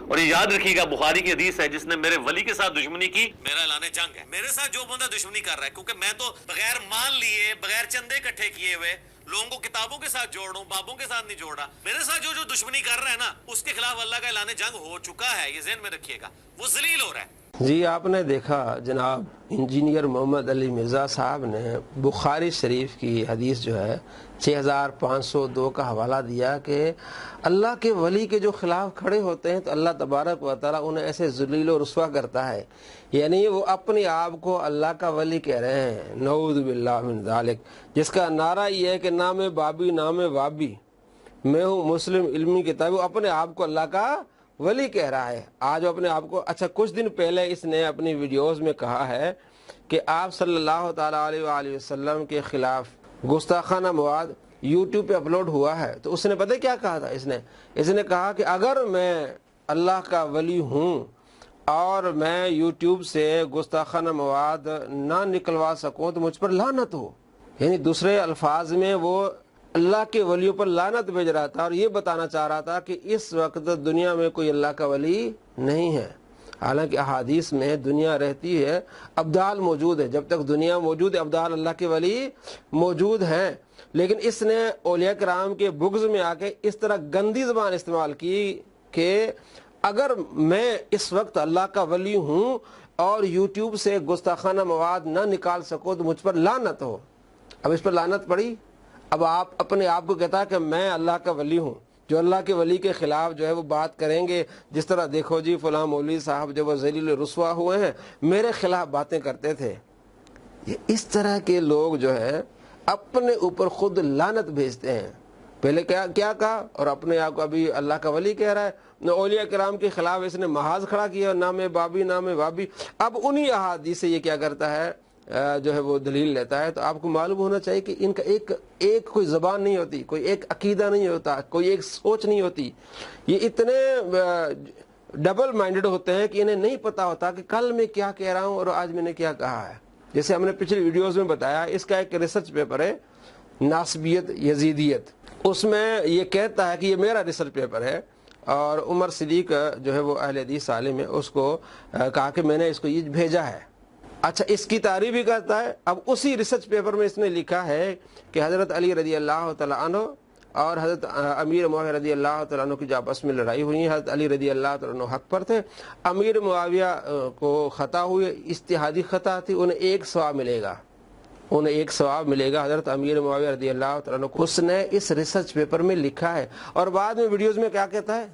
اور یہ یاد رکھیے گا بخاری کی حدیث ہے جس نے میرے ولی کے ساتھ دشمنی کی میرا اعلان جنگ ہے. میرے ساتھ جو بندہ دشمنی کر رہا ہے کیونکہ میں تو بغیر مان لیے بغیر چندے اکٹھے کیے ہوئے لوگوں کو کتابوں کے ساتھ جوڑ رہا ہوں, بابوں کے ساتھ نہیں جوڑ رہا. میرے ساتھ جو دشمنی کر رہا ہے نا اس کے خلاف اللہ کا اعلان جنگ ہو چکا ہے, یہ ذہن میں رکھیے گا. وہ ذلیل ہو رہا ہے. جی آپ نے دیکھا جناب انجینئر محمد علی مرزا صاحب نے بخاری شریف کی حدیث جو ہے 6502 کا حوالہ دیا کہ اللہ کے ولی کے جو خلاف کھڑے ہوتے ہیں تو اللہ تبارک و تعالیٰ انہیں ایسے ذلیل و رسوا کرتا ہے. یعنی وہ اپنے آپ کو اللہ کا ولی کہہ رہے ہیں, نعوذ باللہ من ذالک, جس کا نعرہ یہ ہے کہ نام بابی نام وابی, میں ہوں مسلم علمی کتاب. وہ اپنے آپ کو اللہ کا ولی کہہ رہا ہے. آج اپنے آپ کو اچھا کچھ دن پہلے اس نے اپنی ویڈیوز میں کہا ہے کہ آپ صلی اللہ تعالیٰ علیہ وآلہ وسلم کے خلاف گستاخانہ مواد یوٹیوب پہ اپلوڈ ہوا ہے. تو اس نے پتہ کیا کہا تھا, اس نے کہا کہ اگر میں اللہ کا ولی ہوں اور میں یوٹیوب سے گستاخانہ مواد نہ نکلوا سکوں تو مجھ پر لعنت ہو. یعنی دوسرے الفاظ میں وہ اللہ کے ولیوں پر لعنت بھیج رہا تھا اور یہ بتانا چاہ رہا تھا کہ اس وقت دنیا میں کوئی اللہ کا ولی نہیں ہے. حالانکہ احادیث میں دنیا رہتی ہے, ابدال موجود ہے, جب تک دنیا موجود ہے ابدال اللہ کے ولی موجود ہیں. لیکن اس نے اولیاء کرام کے بغض میں آ کے اس طرح گندی زبان استعمال کی کہ اگر میں اس وقت اللہ کا ولی ہوں اور یوٹیوب سے گستاخانہ مواد نہ نکال سکو تو مجھ پر لعنت ہو. اب اس پر لعنت پڑی. اب آپ اپنے آپ کو کہتا ہے کہ میں اللہ کا ولی ہوں. جو اللہ کے ولی کے خلاف جو ہے وہ بات کریں گے, جس طرح دیکھو جی فلاں مولوی صاحب جو وہ ذلیل رسوا ہوئے ہیں میرے خلاف باتیں کرتے تھے. یہ اس طرح کے لوگ جو ہے اپنے اوپر خود لعنت بھیجتے ہیں. پہلے کیا کہا اور اپنے آپ کو ابھی اللہ کا ولی کہہ رہا ہے. اولیاء کرام کے خلاف اس نے محاذ کھڑا کیا, نام بابی نام وابی. اب انہی احادیث سے یہ کیا کرتا ہے جو ہے وہ دلیل لیتا ہے. تو آپ کو معلوم ہونا چاہیے کہ ان کا ایک کوئی زبان نہیں ہوتی, کوئی ایک عقیدہ نہیں ہوتا, کوئی ایک سوچ نہیں ہوتی. یہ اتنے ڈبل مائنڈڈ ہوتے ہیں کہ انہیں نہیں پتا ہوتا کہ کل میں کیا کہہ رہا ہوں اور آج میں نے کیا کہا ہے. جیسے ہم نے پچھلی ویڈیوز میں بتایا, اس کا ایک ریسرچ پیپر ہے ناسبیت یزیدیت. اس میں یہ کہتا ہے کہ یہ میرا ریسرچ پیپر ہے اور عمر صدیق جو ہے وہ اہل حدیث عالم ہے, اس کو کہا کہ میں نے اس کو یہ بھیجا ہے. اچھا اس کی تعریف بھی کرتا ہے. اب اسی ریسرچ پیپر میں اس نے لکھا ہے کہ حضرت علی رضی اللہ تعالیٰ عنہ اور حضرت امیر معاویہ رضی اللہ تعالیٰ عنہ کی جو آپس میں لڑائی ہوئی, حضرت علی رضی اللہ تعالیٰ عنہ حق پر تھے, امیر معاویہ کو خطا ہوئی, اجتہادی خطا تھی, انہیں ایک ثواب ملے گا, حضرت امیر معاویہ رضی اللہ تعالیٰ عنہ کو. اس نے اس ریسرچ پیپر میں لکھا ہے. اور بعد میں ویڈیوز میں کیا کہتا ہے,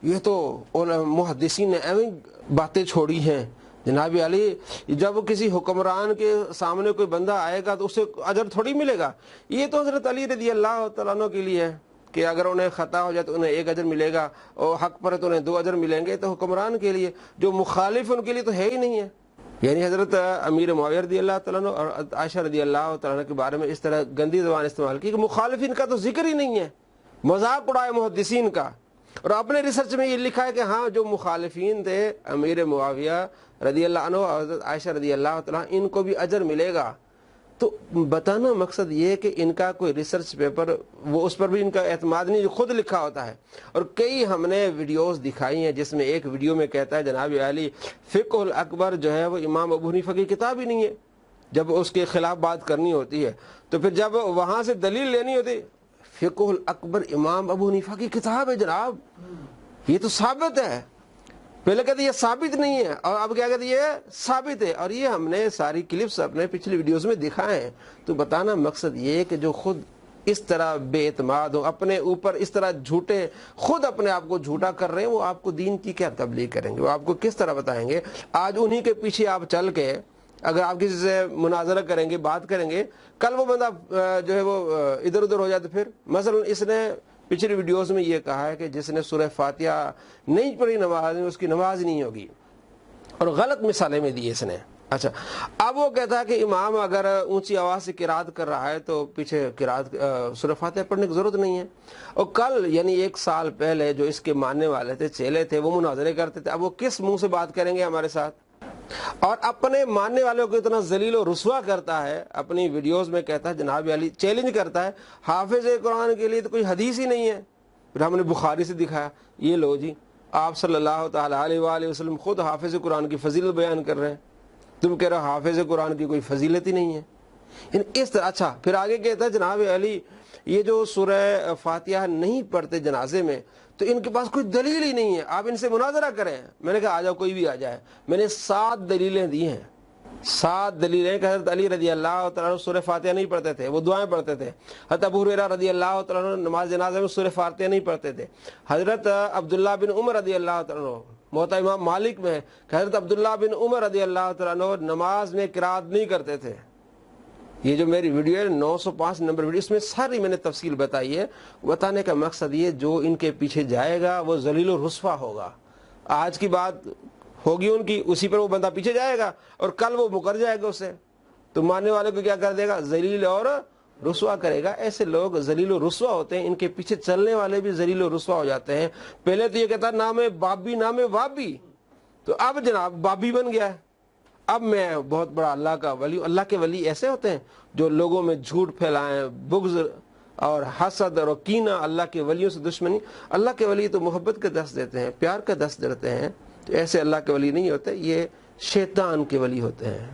یہ تو محدثین نے ایویں باتیں چھوڑی ہیں. جناب علی جب کسی حکمران کے سامنے کوئی بندہ آئے گا تو اسے اجر تھوڑی ملے گا. یہ تو حضرت علی رضی اللہ تعالیٰ عنہ کے لیے ہے کہ اگر انہیں خطا ہو جائے تو انہیں 1 اجر ملے گا, اور حق پر ہے تو انہیں 2 اجر ملیں گے. تو حکمران کے لیے, جو مخالف ان کے لیے تو ہے ہی نہیں ہے. یعنی حضرت امیر معاویہ رضی اللہ تعالیٰ عنہ اور عائشہ رضی اللہ تعالیٰ عنہ کے بارے میں اس طرح گندی زبان استعمال کی کہ مخالفین کا تو ذکر ہی نہیں ہے, مذاق اڑائے محدثین کا. اور اپنے ریسرچ میں یہ لکھا ہے کہ ہاں جو مخالفین تھے امیر معاویہ رضی اللہ عنہ اور حضرت عائشہ رضی اللہ تعالیٰ ان کو بھی اجر ملے گا. تو بتانا مقصد یہ ہے کہ ان کا کوئی ریسرچ پیپر وہ اس پر بھی ان کا اعتماد نہیں, جو خود لکھا ہوتا ہے. اور کئی ہم نے ویڈیوز دکھائی ہیں جس میں ایک ویڈیو میں کہتا ہے جناب علی فقہ الاکبر جو ہے وہ امام ابو حنیفہ کی کتاب ہی نہیں ہے. جب اس کے خلاف بات کرنی ہوتی ہے تو پھر جب وہاں سے دلیل لینی ہوتی, فقہ الاکبر امام ابو حنیفہ کی کتاب ہے جناب, یہ تو ثابت ہے. پہلے کہتے یہ ثابت نہیں ہے اور اب کیا کہتے یہ ثابت ہے. اور یہ ہم نے ساری کلپس اپنے پچھلی ویڈیوز میں دکھائے ہیں. تو بتانا مقصد یہ ہے کہ جو خود اس طرح بے اعتماد ہو, اپنے اوپر اس طرح جھوٹے, خود اپنے آپ کو جھوٹا کر رہے ہیں, وہ آپ کو دین کی کیا تبلیغ کریں گے, وہ آپ کو کس طرح بتائیں گے. آج انہی کے پیچھے آپ چل کے اگر آپ کسی سے مناظرہ کریں گے, بات کریں گے, کل وہ بندہ جو ہے وہ ادھر ادھر ہو جاتا. پھر مثلا اس نے پچھلی ویڈیوز میں یہ کہا ہے کہ جس نے سورہ فاتحہ نہیں پڑھی نماز میں اس کی نماز نہیں ہوگی, اور غلط مثالیں میں دی اس نے. اچھا اب وہ کہتا ہے کہ امام اگر اونچی آواز سے قرات کر رہا ہے تو پیچھے قرات سورہ فاتحہ پڑھنے کی ضرورت نہیں ہے. اور کل یعنی 1 سال پہلے جو اس کے ماننے والے تھے, چیلے تھے, وہ مناظرے کرتے تھے. اب وہ کس منہ سے بات کریں گے ہمارے ساتھ, اور اپنے ماننے والوں کو اتنا ذلیل و رسوا کرتا ہے. اپنی ویڈیوز میں کہتا ہے جناب علی چیلنج کرتا ہے حافظ قرآن کے لیے تو کوئی حدیث ہی نہیں ہے. پھر ہم نے بخاری سے دکھایا, یہ لو جی آپ صلی اللہ تعالیٰ علیہ وآلہ وسلم خود حافظ قرآن کی فضیلت بیان کر رہے ہیں، تم کہہ رہے ہو حافظ قرآن کی کوئی فضیلت ہی نہیں ہے. اس طرح. اچھا پھر آگے کہتا ہے جناب علی یہ جو سورہ فاتحہ نہیں پڑھتے جنازے میں تو ان کے پاس کوئی دلیل ہی نہیں ہے، آپ ان سے مناظرہ کریں. میں نے کہا آ جاؤ، کوئی بھی آ جائے. میں نے 7 دلیلیں دی ہیں، 7 دلیلیں کہ حضرت علی رضی اللہ تعالیٰ عنہ سورہ فاتحہ نہیں پڑھتے تھے، وہ دعائیں پڑھتے تھے. حضرت ابو ہریرہ رضی اللہ تعالیٰ عنہ نماز جنازہ میں سورہ فاتحہ نہیں پڑھتے تھے. حضرت عبداللہ بن عمر رضی اللہ تعالیٰ عنہ، موطا امام مالک میں کہ حضرت عبداللہ بن عمر رضی اللہ تعالیٰ عنہ نماز میں قرات نہیں کرتے تھے. یہ جو میری ویڈیو ہے 905 نمبر ویڈیو، اس میں ساری میں نے تفصیل بتائی ہے. بتانے کا مقصد یہ جو ان کے پیچھے جائے گا وہ ذلیل و رسوا ہوگا. آج کی بات ہوگی ان کی، اسی پر وہ بندہ پیچھے جائے گا اور کل وہ مکر جائے گا اسے، تو ماننے والے کو کیا کر دے گا؟ ذلیل اور رسوا کرے گا. ایسے لوگ ذلیل و رسوا ہوتے ہیں، ان کے پیچھے چلنے والے بھی ذلیل و رسوا ہو جاتے ہیں. پہلے تو یہ کہتا نام بابی نام وابی، تو اب جناب بابی بن گیا ہے. اب میں بہت بڑا اللہ کا ولی. اللہ کے ولی ایسے ہوتے ہیں جو لوگوں میں جھوٹ پھیلائیں، بغض اور حسد اور کینہ. اللہ کے ولیوں سے دشمنی. اللہ کے ولی تو محبت کا درس دیتے ہیں، پیار کا درس دیتے ہیں. تو ایسے اللہ کے ولی نہیں ہوتے، یہ شیطان کے ولی ہوتے ہیں.